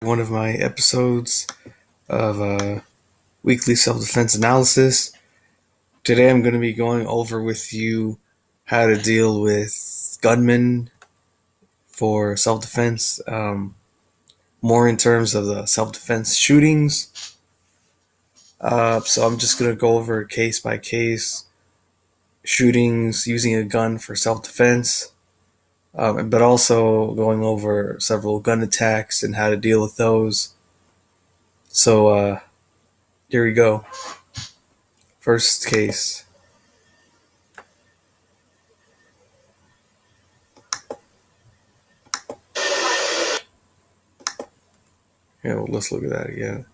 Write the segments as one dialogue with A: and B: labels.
A: One of my episodes of weekly self-defense analysis. Today I'm going to be going over with you how to deal with gunmen for self-defense, more in terms of the self-defense shootings. So I'm just going to go over case by case shootings using a gun for self-defense, but also going over several gun attacks and how to deal with those. So here we go. First case. Yeah, well, let's look at that again.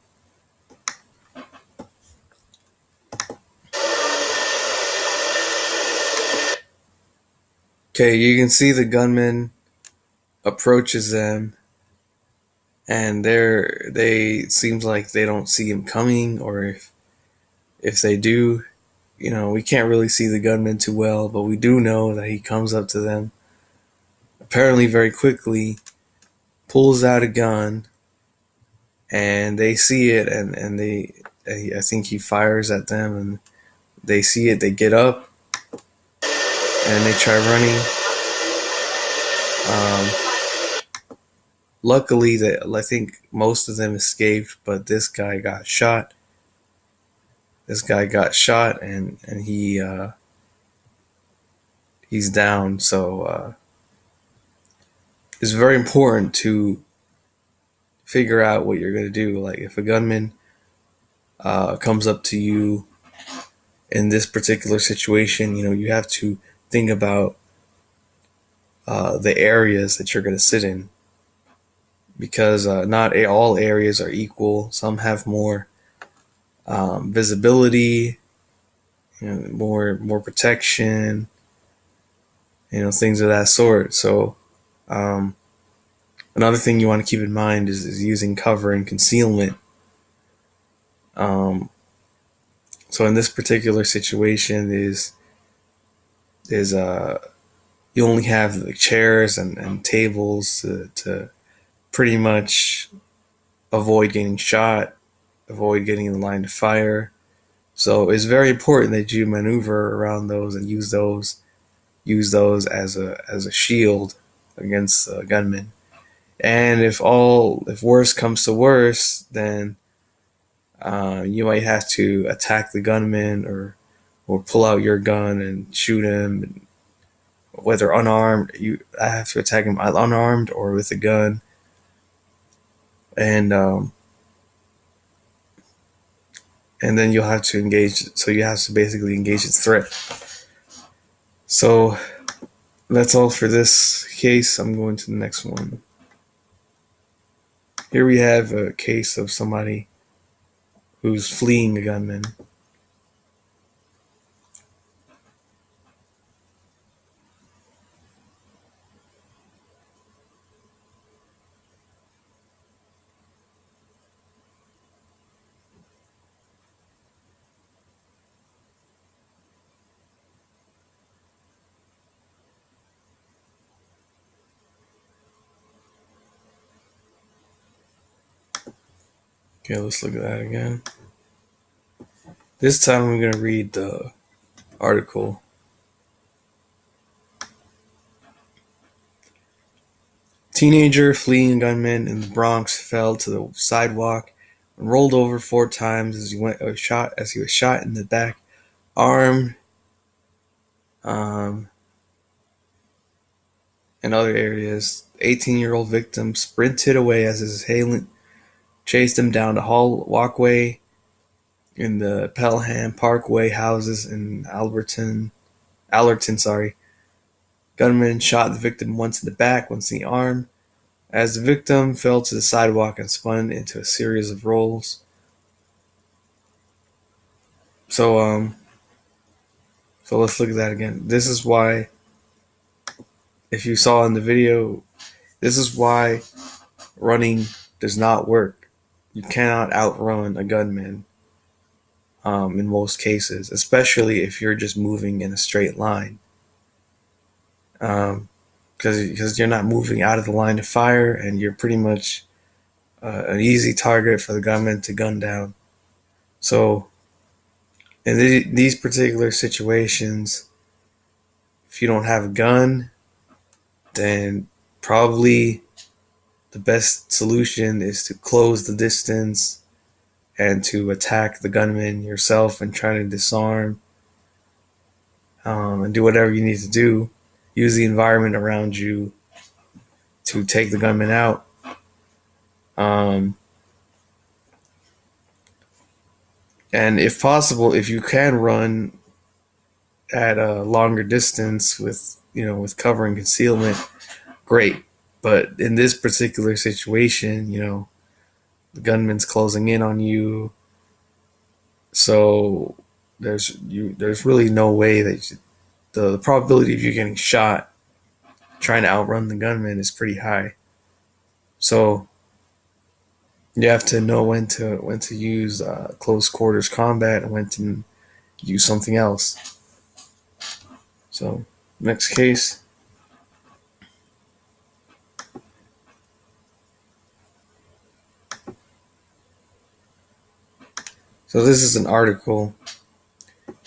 A: Okay, you can see the gunman approaches them, and they seems like they don't see him coming, or if they do, we can't really see the gunman too well, but we do know that he comes up to them, apparently very quickly, pulls out a gun, and they see it, and I think he fires at them, and they see it, they get up, and they try running. Luckily, I think most of them escaped, but this guy got shot. And he's down. So it's very important to figure out what you're gonna do. Like if a gunman comes up to you in this particular situation, you have to think about the areas that you're gonna sit in, because not all areas are equal. Some have more visibility, more protection, things of that sort. So another thing you want to keep in mind is using cover and concealment. So in this particular situation is you only have the chairs and tables to pretty much avoid getting shot, avoid getting in the line of fire. So it's very important that you maneuver around those and use those as a shield against gunmen. And if worse comes to worse, then you might have to attack the gunman or pull out your gun and shoot him. And whether unarmed, I have to attack him unarmed or with a gun. And then you'll have to engage. So you have to basically engage its threat. So that's all for this case. I'm going to the next one. Here we have a case of somebody who's fleeing a gunman. Okay, let's look at that again. This time I'm going to read the article. Teenager fleeing gunman in the Bronx fell to the sidewalk and rolled over 4 times as he was shot in the back, arm, and other areas. 18-year-old victim sprinted away as his assailant chased him down the walkway in the Pelham Parkway houses in Allerton. Gunman shot the victim once in the back, once in the arm, as the victim fell to the sidewalk and spun into a series of rolls. So let's look at that again. This is why, if you saw in the video, this is why running does not work. You cannot outrun a gunman in most cases, especially if you're just moving in a straight line. Because you're not moving out of the line of fire, and you're pretty much an easy target for the gunman to gun down. So in these particular situations, if you don't have a gun, then probably the best solution is to close the distance and to attack the gunman yourself and try to disarm, and do whatever you need to do. Use the environment around you to take the gunman out. Um, and if possible, if you can run at a longer distance with with cover and concealment, great. But in this particular situation, the gunman's closing in on you, so there's really no way that the probability of you getting shot trying to outrun the gunman is pretty high. So you have to know when to use close quarters combat and when to use something else. So next case. So this is an article.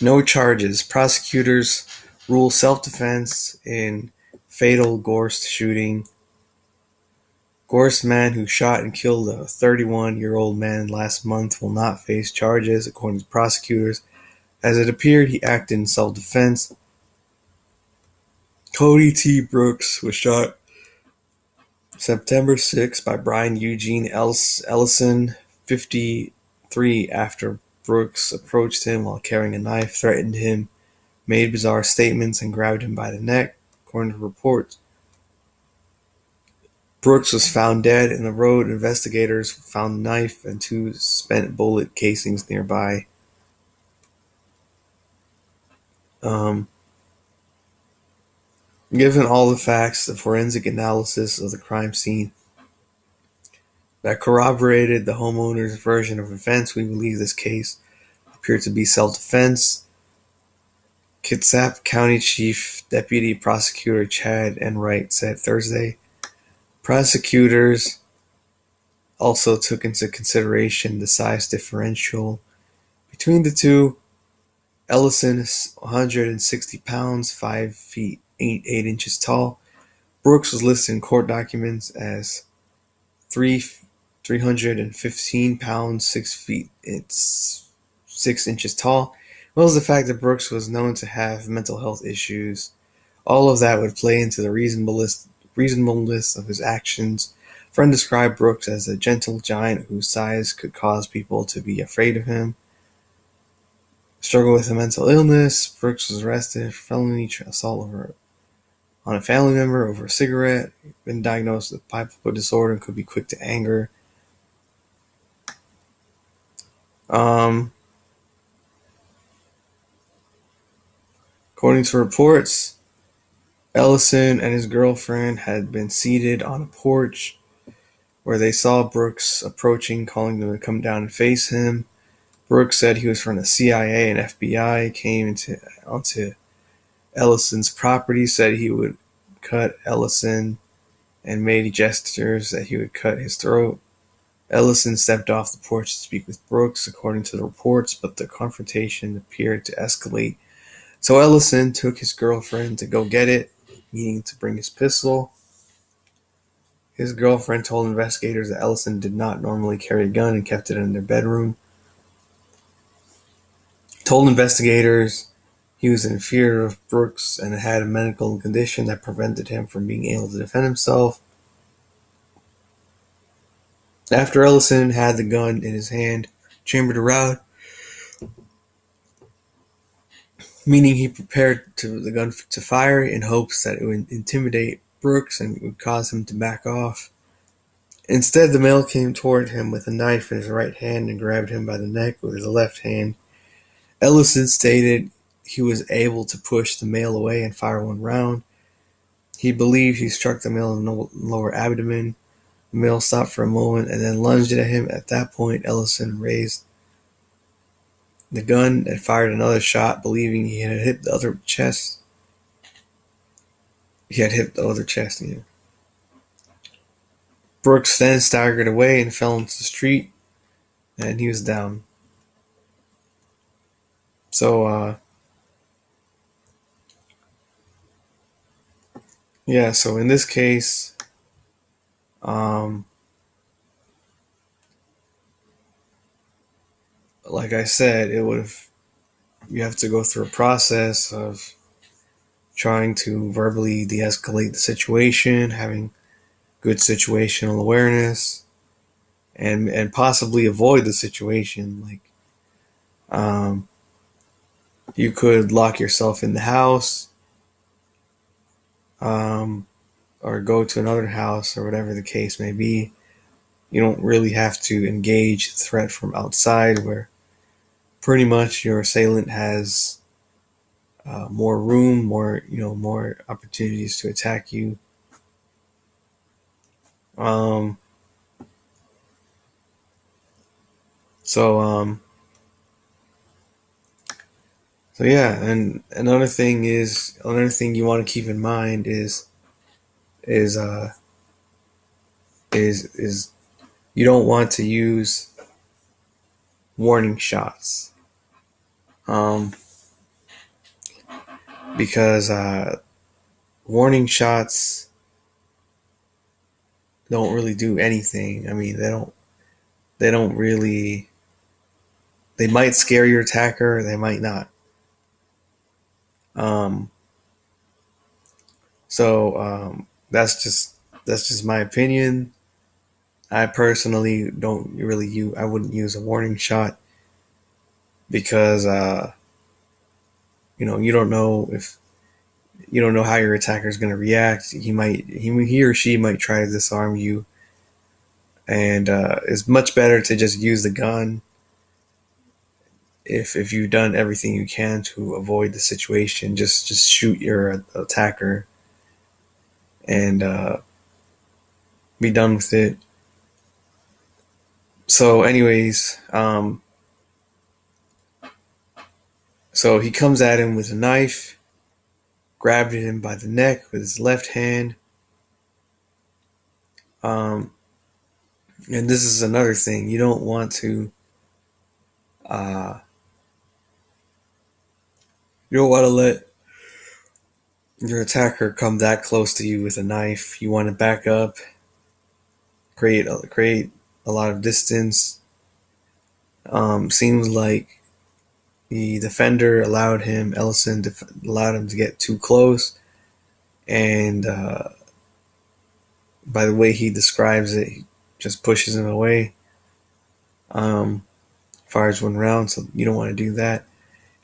A: No charges. Prosecutors rule self-defense in fatal Gorst shooting. Gorst man who shot and killed a 31-year-old man last month will not face charges, according to prosecutors. As it appeared, he acted in self-defense. Cody T. Brooks was shot September 6 by Brian Eugene Ellison, 53, after Brooks approached him while carrying a knife, threatened him, made bizarre statements, and grabbed him by the neck, according to reports. Brooks was found dead in the road. Investigators found a knife and 2 spent bullet casings nearby. Given all the facts, the forensic analysis of the crime scene that corroborated the homeowner's version of events, we believe this case appeared to be self-defense. Kitsap County Chief Deputy Prosecutor Chad Enright said Thursday. Prosecutors also took into consideration the size differential between the two. Ellison is 160 pounds, 5 feet 8 inches tall. Brooks was listed in court documents as 315 pounds, 6 feet 6 inches tall. Well as the fact that Brooks was known to have mental health issues. All of that would play into the reasonableness of his actions. A friend described Brooks as a gentle giant whose size could cause people to be afraid of him. Struggled with a mental illness. Brooks was arrested for felony assault on a family member over a cigarette. Been diagnosed with bipolar disorder and could be quick to anger. According to reports, Ellison and his girlfriend had been seated on a porch where they saw Brooks approaching, calling them to come down and face him. Brooks said he was from the CIA and FBI, came onto Ellison's property, said he would cut Ellison, and made gestures that he would cut his throat. Ellison stepped off the porch to speak with Brooks, according to the reports, but the confrontation appeared to escalate. So Ellison took his girlfriend to go get it, meaning to bring his pistol. His girlfriend told investigators that Ellison did not normally carry a gun and kept it in their bedroom. Told investigators he was in fear of Brooks and had a medical condition that prevented him from being able to defend himself. After Ellison had the gun in his hand, chambered around, meaning he prepared the gun to fire in hopes that it would intimidate Brooks and would cause him to back off. Instead, the male came toward him with a knife in his right hand and grabbed him by the neck with his left hand. Ellison stated he was able to push the male away and fire one round. He believed he struck the male in the lower abdomen. The male stopped for a moment and then lunged at him. At that point, Ellison raised the gun and fired another shot, believing he had hit the other chest. He had hit the other chest. Brooks then staggered away and fell into the street, and he was down. So, yeah, so in this case, um, like I said, it would have, you have to go through a process of trying to verbally de escalate the situation, having good situational awareness, and possibly avoid the situation. Like, um, you could lock yourself in the house, um, or go to another house, or whatever the case may be. You don't really have to engage the threat from outside, where pretty much your assailant has more room, more opportunities to attack you. Um, so um, so yeah, and another thing you want to keep in mind is uh is you don't want to use warning shots, um, because warning shots don't really do anything. I mean, they don't really, they might scare your attacker, they might not. Um, that's just my opinion. I personally don't really use, I wouldn't use a warning shot because you don't know if you don't know how your attacker is going to react. He or she might try to disarm you, and it's much better to just use the gun if you've done everything you can to avoid the situation. Just shoot your attacker and be done with it. So, anyways, so he comes at him with a knife, grabbed him by the neck with his left hand. Um, and this is another thing: uh, you don't want to let your attacker come that close to you with a knife. You want to back up, create a lot of distance. Seems like the defender allowed him to get too close, and by the way he describes it, he just pushes him away. Um, Fires one round, so you don't want to do that.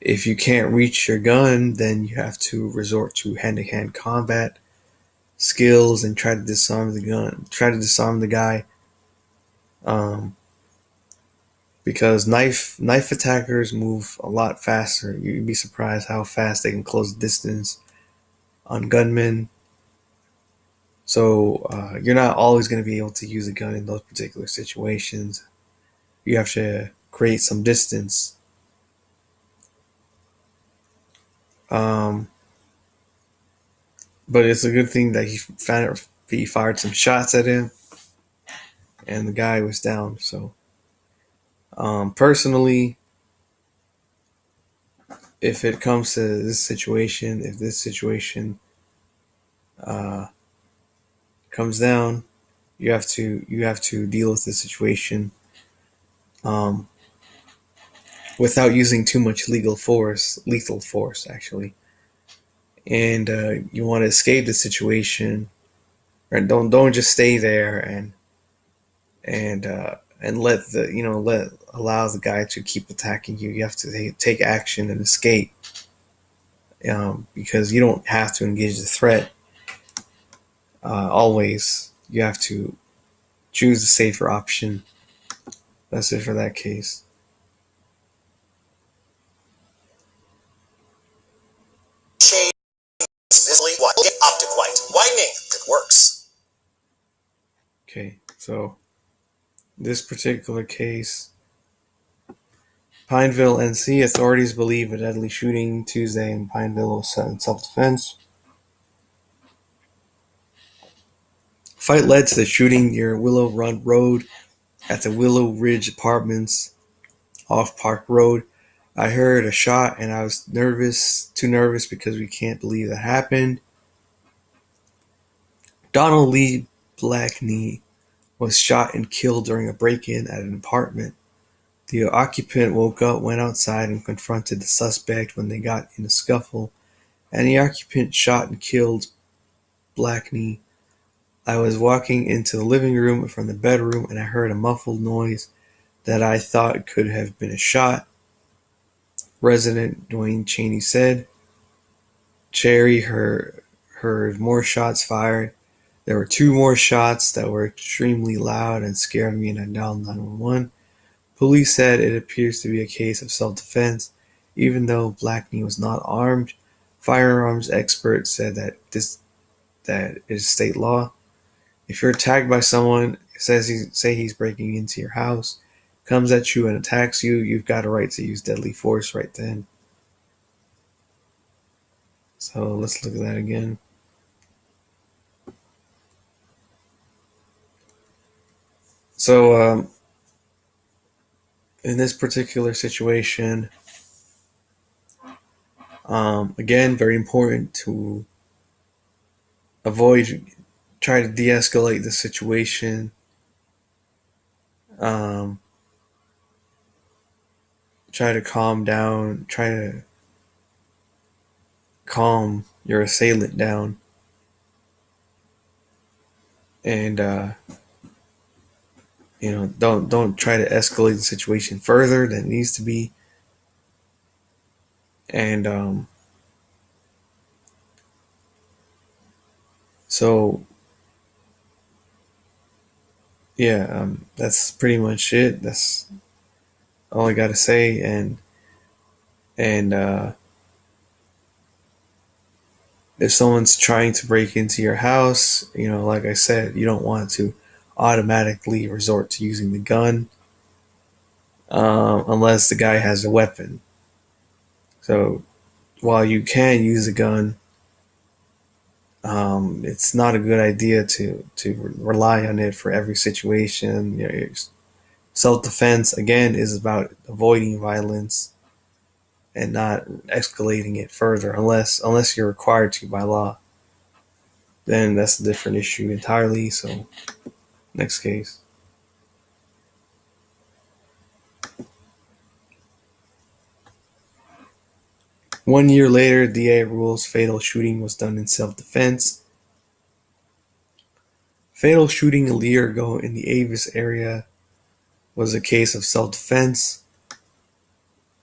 A: If you can't reach your gun, then you have to resort to hand-to-hand combat skills and try to disarm the gun. Try to disarm the guy, um, because knife attackers move a lot faster. You'd be surprised how fast they can close the distance on gunmen. So you're not always going to be able to use a gun in those particular situations. You have to create some distance. Um, but it's a good thing that he fired some shots at him, and the guy was down. So personally, if it comes to this situation, if this situation uh, comes down, you have to deal with the situation um, without using too much lethal force actually, and you want to escape the situation, or don't just stay there and let the let allow the guy to keep attacking you. You have to take action and escape, because you don't have to engage the threat always. You have to choose the safer option. That's it for that case.
B: Shade visibly white. Optic white. Widening. It works.
A: Okay, so this particular case, Pineville, NC, authorities believe a deadly shooting Tuesday in Pineville was set in self-defense. Fight led to the shooting near Willow Run Road at the Willow Ridge Apartments off Park Road. I heard a shot and I was too nervous because we can't believe that happened. Donald Lee Blackney was shot and killed during a break-in at an apartment. The occupant woke up, went outside, and confronted the suspect when they got in a scuffle, and the occupant shot and killed Blackney. I was walking into the living room from the bedroom and I heard a muffled noise that I thought could have been a shot, resident Dwayne Cheney said. Cherry heard more shots fired. There were two more shots that were extremely loud and scared me, and I dialed 911. Police said it appears to be a case of self-defense, even though Blackney was not armed. Firearms experts said that is state law. If you're attacked by someone, say he's breaking into your house, comes at you and attacks you, you've got a right to use deadly force right then. So let's look at that again. So in this particular situation, again, very important to avoid, try to de-escalate the situation. Um, try to calm down. Try to calm your assailant down, and don't try to escalate the situation further than it needs to be. And so yeah, that's pretty much it. That's all I gotta say. And if someone's trying to break into your house, like I said, you don't want to automatically resort to using the gun, unless the guy has a weapon. So while you can use a gun, it's not a good idea to rely on it for every situation. Self defense again is about avoiding violence and not escalating it further, unless you're required to by law. Then that's a different issue entirely. So next case. 1 year later, DA rules fatal shooting was done in self-defense. Fatal shooting a year ago in the Avis area was a case of self-defense.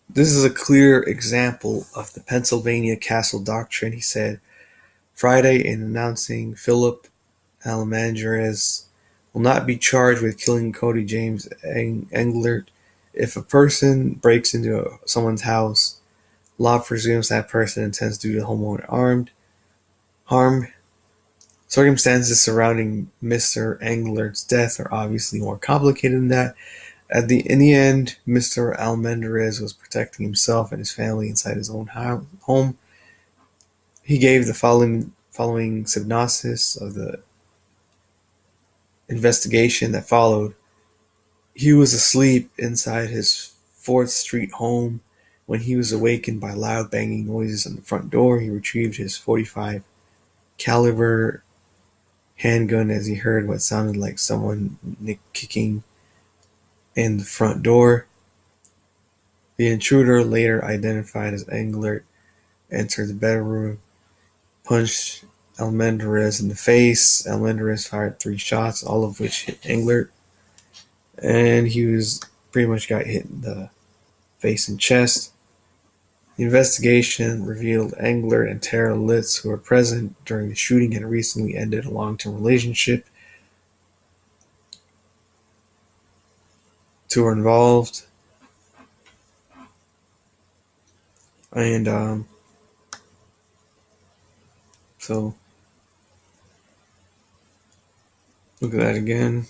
A: This is a clear example of the Pennsylvania Castle Doctrine, he said Friday in announcing Philip Almendarez will not be charged with killing Cody James Englert. If a person breaks into someone's house, law presumes that person intends to do the homeowner harm. Circumstances surrounding Mr. Englert's death are obviously more complicated than that. In the end, Mr. Almendarez was protecting himself and his family inside his own home. He gave the following synopsis of the investigation that followed. He was asleep inside his 4th Street home when he was awakened by loud banging noises on the front door. He retrieved his .45 caliber handgun as he heard what sounded like someone kicking in the front door. The intruder, later identified as Englert, entered the bedroom, punched Almendarez in the face. Almendarez fired 3 shots, all of which hit Englert, and he was pretty much got hit in the face and chest. The investigation revealed Englert and Tara Litz, who were present during the shooting, had recently ended a long-term relationship. 2 were involved, and so look at that again.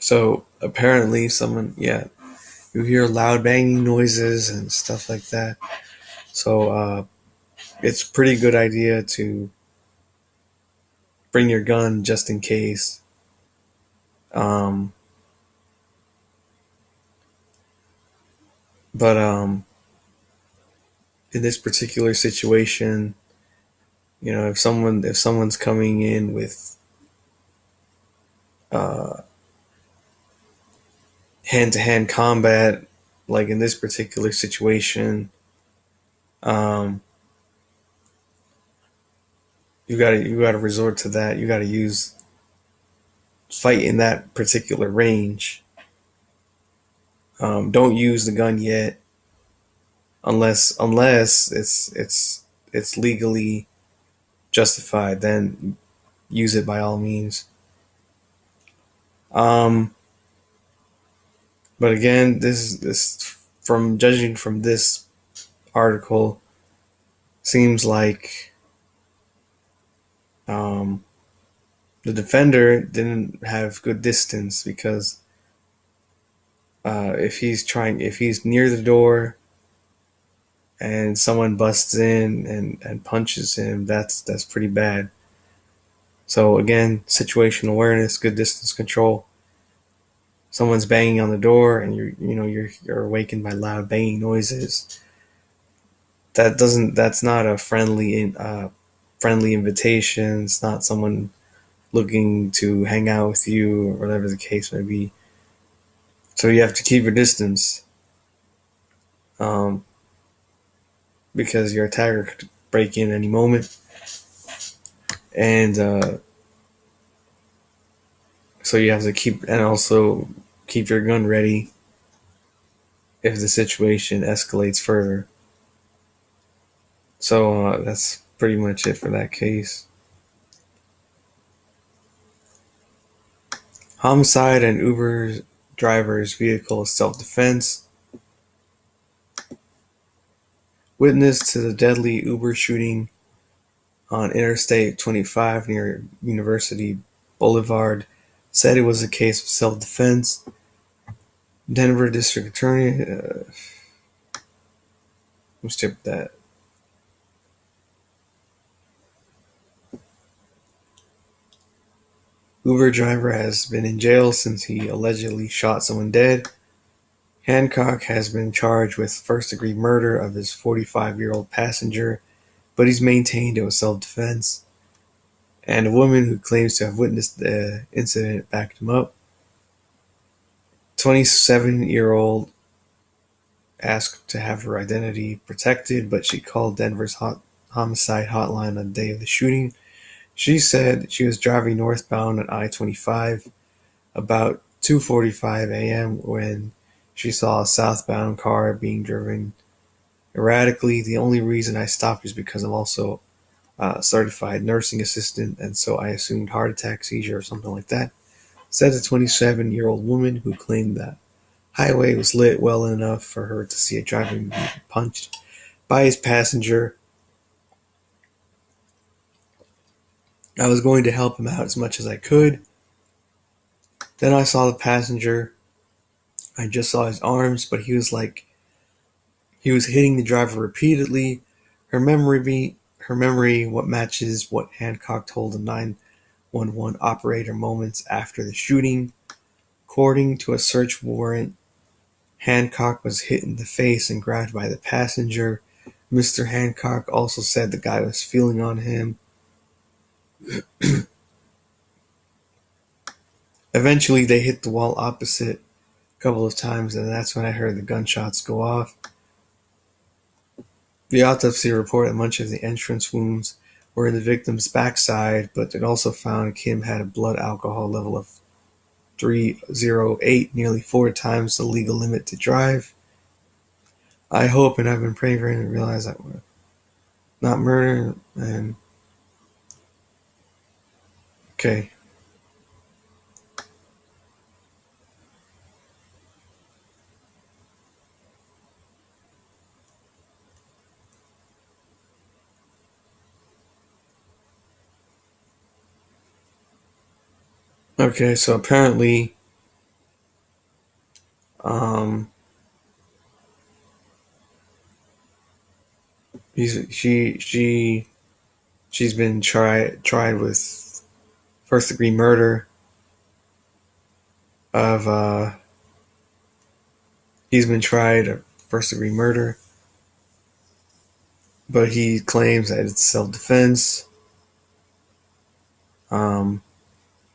A: So apparently, yeah, you hear loud banging noises and stuff like that. So it's a pretty good idea to bring your gun just in case. Um, but in this particular situation, if someone's coming in with uh, hand-to-hand combat, like in this particular situation, um, you gotta resort to that. You gotta use fight in that particular range. Don't use the gun yet, unless it's legally justified. Then use it by all means. Um, but again, this from judging from this article seems like um, the defender didn't have good distance because if he's near the door and someone busts in and punches him, that's pretty bad. So again, situational awareness, good distance control. Someone's banging on the door and you're awakened by loud banging noises. That's not a friendly invitation. It's not someone looking to hang out with you or whatever the case may be. So you have to keep your distance, um, because your attacker could break in any moment, and so you have to also keep your gun ready if the situation escalates further. So that's pretty much it for that case. Homicide and Uber driver's vehicle self-defense. Witness to the deadly Uber shooting on Interstate 25 near University Boulevard said it was a case of self-defense. Denver District Attorney, let's skip that. Uber driver has been in jail since he allegedly shot someone dead. Hancock has been charged with first-degree murder of his 45-year-old passenger, but he's maintained it was self-defense. And a woman who claims to have witnessed the incident backed him up. 27-year-old asked to have her identity protected, but she called Denver's homicide hotline on the day of the shooting. She said she was driving northbound on I-25 about 2:45 a.m. when she saw a southbound car being driven erratically. The only reason I stopped is because I'm also a certified nursing assistant, and so I assumed heart attack, seizure, or something like that, said the 27-year-old woman who claimed that highway was lit well enough for her to see a driver being punched by his passenger. I was going to help him out as much as I could. Then I saw the passenger. I just saw his arms, but he was hitting the driver repeatedly. Her memory, what matches what Hancock told the 911 operator moments after the shooting. According to a search warrant, Hancock was hit in the face and grabbed by the passenger. Mr. Hancock also said the guy was feeling on him. Eventually, they hit the wall opposite a couple of times, and that's when I heard the gunshots go off. The autopsy reported that much of the entrance wounds were in the victim's backside, but it also found Kim had a blood alcohol level of 308, nearly 4 times the legal limit to drive. I hope, and I've been praying for him to realize that we're not murder. And okay, okay. So apparently, Um, he's she's been tried with first degree murder of he's been tried of first degree murder, but he claims that it's self defense. Um,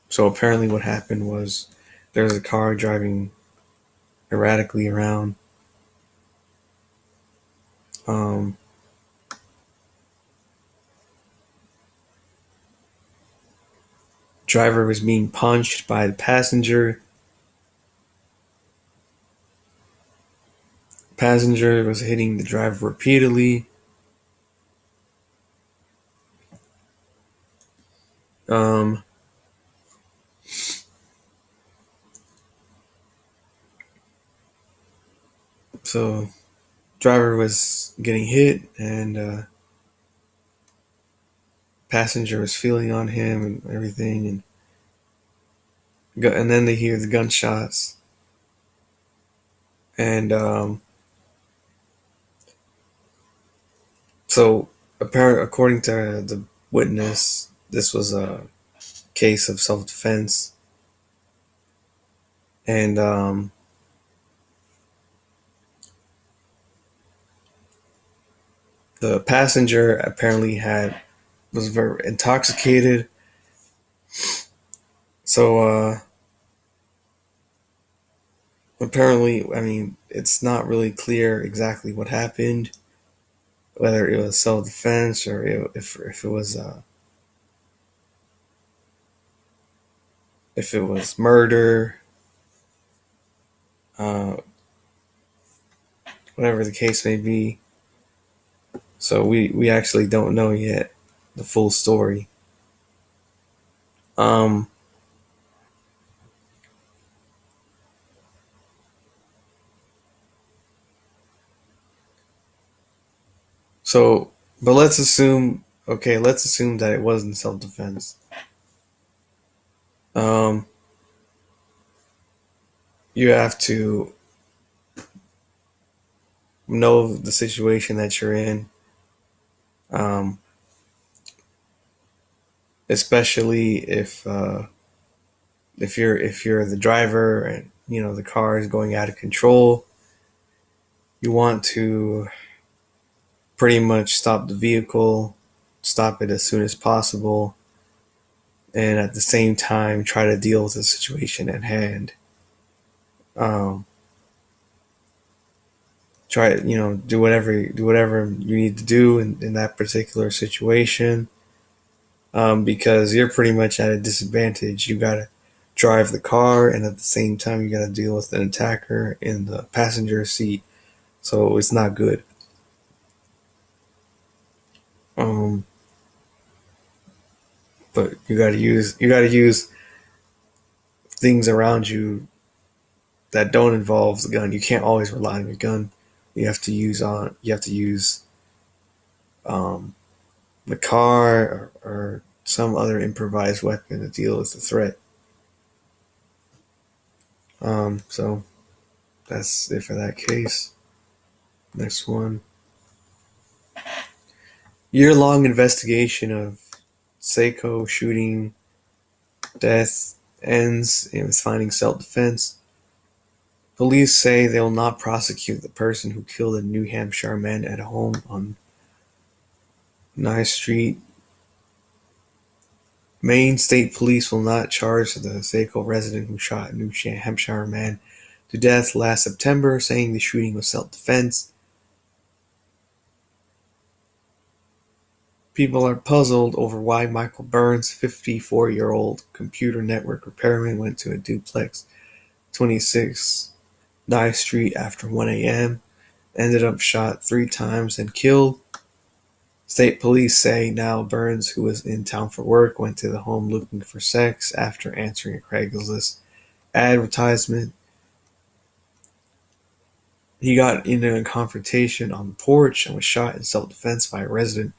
A: so apparently, what happened was there was a car driving erratically around. Um, Driver was being punched by the passenger. Passenger was hitting the driver repeatedly. Um, so driver was getting hit, and passenger was feeling on him and everything, and then they hear the gunshots, and so apparently, according to the witness, this was a case of self defense, and the passenger apparently had was very intoxicated. So apparently, I mean, it's not really clear exactly what happened, whether it was self defense or if it was if it was murder, uh, whatever the case may be. So we actually don't know yet the full story. Um, so, but let's assume that it wasn't self defense. Um, you have to know the situation that you're in, um, especially if you're the driver and you know the car is going out of control. You want to pretty much stop the vehicle, stop it as soon as possible, and at the same time try to deal with the situation at hand. Um, Try to do whatever you need to do in that particular situation, because you're pretty much at a disadvantage. You got to drive the car, and at the same time you got to deal with an attacker in the passenger seat. So it's not good. Um, but you got to use things around you that don't involve the gun. You can't always rely on your gun. You have to use um, the car or some other improvised weapon to deal with the threat. So that's it for that case. Next one. Year-long investigation of Seiko shooting death ends in finding self-defense. Police say they will not prosecute the person who killed a New Hampshire man at home on Nye Street. Maine State Police will not charge the Seiko resident who shot a New Hampshire man to death last September, saying the shooting was self-defense. People are puzzled over why Michael Burns, 54-year-old computer network repairman, went to a duplex 26 Nye Street after 1 a.m., ended up shot 3 times and killed. State police say now Burns, who was in town for work, went to the home looking for sex after answering a Craigslist advertisement. He got into a confrontation on the porch and was shot in self-defense by a resident.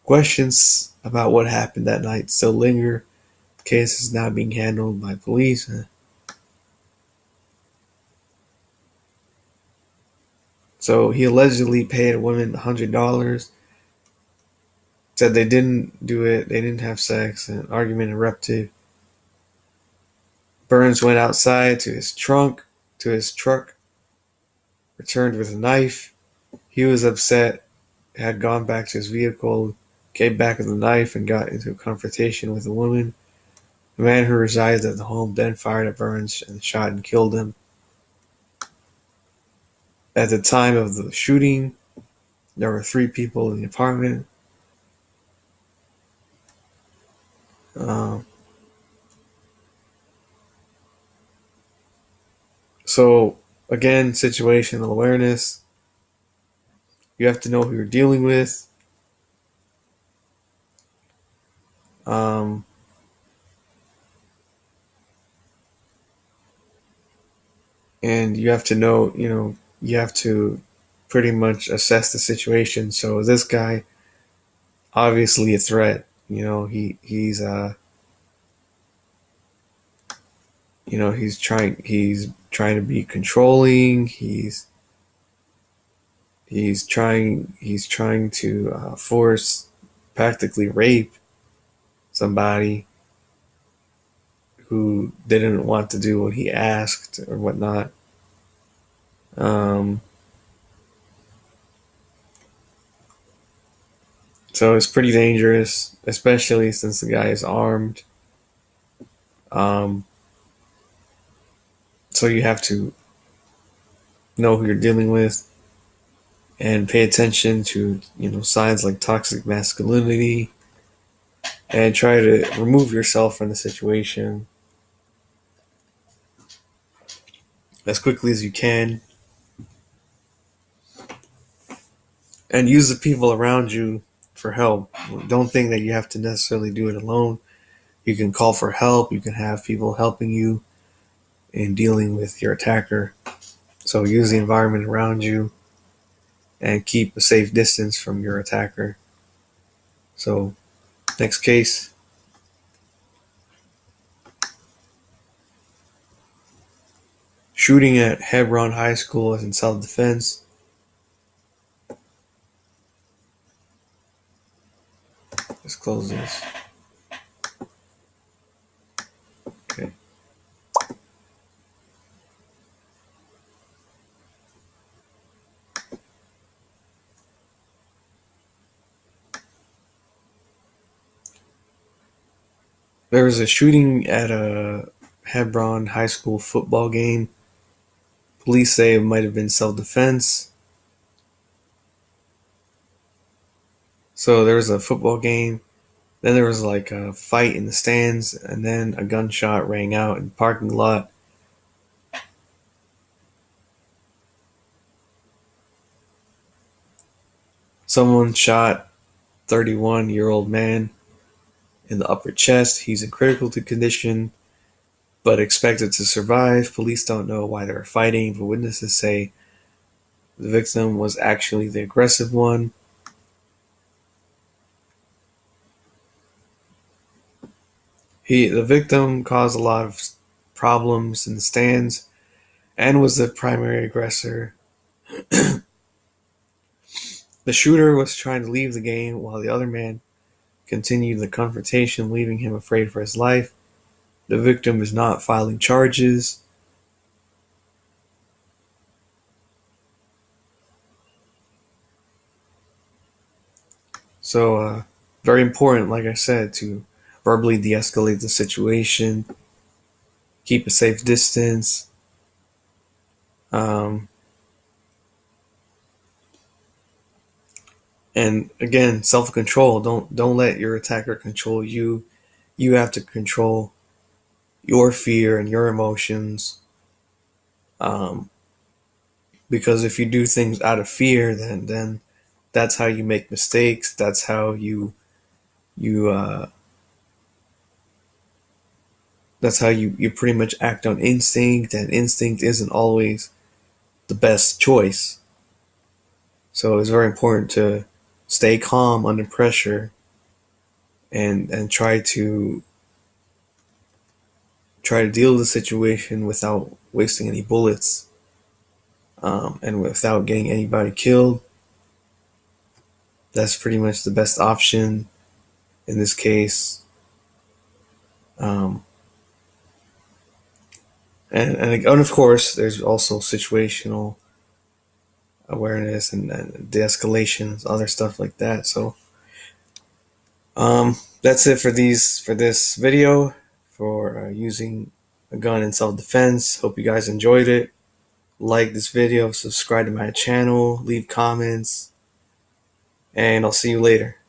A: Questions about what happened that night still linger. The case is now being handled by police. So he allegedly paid a woman $100, said they didn't do it, they didn't have sex, and an argument erupted. Burns went outside to his truck, returned with a knife. He was upset, had gone back to his vehicle, came back with a knife, and got into a confrontation with a woman. The man who resides at the home then fired at Burns and shot and killed him. At the time of the shooting, there were three people in the apartment. Um, so, again, situational awareness. You have to know who you're dealing with. Um, and you have to know, you have to pretty much assess the situation. So this guy, obviously a threat. He's trying to be controlling. He's trying to force, practically rape somebody who didn't want to do what he asked or whatnot. Um, so it's pretty dangerous, especially since the guy is armed. Um, so you have to know who you're dealing with and pay attention to signs like toxic masculinity, and try to remove yourself from the situation as quickly as you can, and use the people around you for help. Don't think that you have to necessarily do it alone. You can call for help. You can have people helping you in dealing with your attacker. So use the environment around you and keep a safe distance from your attacker. So, next case. Shooting at Hebron High School is in self-defense. Let's close this. Okay. There was a shooting at a Hebron High School football game. Police say it might have been self-defense. So there was a football game. Then there was like a fight in the stands, and then a gunshot rang out in the parking lot. Someone shot 31-year-old man in the upper chest. He's in critical condition, but expected to survive. Police don't know why they were fighting, but witnesses say the victim was actually the aggressive one. The victim caused a lot of problems in the stands and was the primary aggressor. The shooter was trying to leave the game while the other man continued the confrontation, leaving him afraid for his life. The victim is not filing charges. So, very important, like I said, to verbally de escalate the situation, keep a safe distance. Um, and again, self control. Don't let your attacker control you. You have to control your fear and your emotions. Um, because if you do things out of fear, then that's how you make mistakes. That's how you you pretty much act on instinct, and instinct isn't always the best choice. So it's very important to stay calm under pressure, and try to deal with the situation without wasting any bullets. and without getting anybody killed. That's pretty much the best option in this case. Um, and of course, there's also situational awareness and de-escalation, other stuff like that. So that's it for this video for using a gun in self-defense. Hope you guys enjoyed it. Like this video, subscribe to my channel, leave comments, and I'll see you later.